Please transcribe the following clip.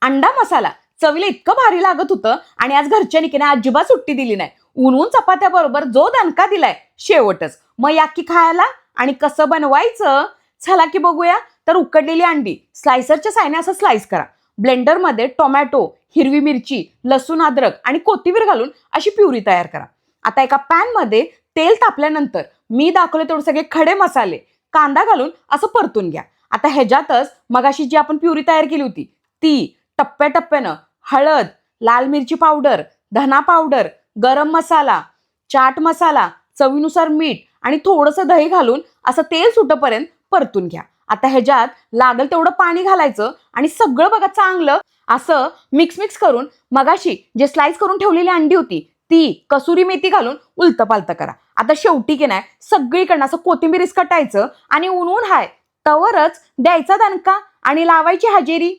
अंडा मसाला चवीला इतकं भारी लागत होतं आणि आज घरच्या निकीने अजिबात सुट्टी दिली नाही. ऊन चपात्या बरोबर जो दणका दिलाय शेवटच. मग या की खायला. आणि कसं बनवायचं चला की बघूया. तर उकडलेली अंडी स्लायसरच्या साहाय्याने असं स्लाइस करा. ब्लेंडरमध्ये टोमॅटो, हिरवी मिरची, लसूण, अद्रक आणि कोथिंबीर घालून अशी प्युरी तयार करा. आता एका पॅनमध्ये तेल तापल्यानंतर मी दाखवले तेवढे सगळे खडे मसाले, कांदा घालून असं परतून घ्या. आता ह्याच्यातच मगाशी जी आपण प्युरी तयार केली होती ती टप्प्याटप्प्यानं हळद, लाल मिरची पावडर, धना पावडर, गरम मसाला, चाट मसाला, चवीनुसार मीठ आणि थोडंसं दही घालून असं तेल सुटेपर्यंत परतून घ्या. आता ह्याच्यात लागल तेवढं पाणी घालायचं आणि सगळं बघा चांगलं असं मिक्स करून मगाशी जे स्लाइस करून ठेवलेली अंडी होती ती कसुरी मेथी घालून उलतपालत करा. आता शेवटी की नाही सगळीकडनं असं कोथिंबीर इसकटायचं आणि ऊन हाय तवरच द्यायचा दणका आणि लावायची हजेरी.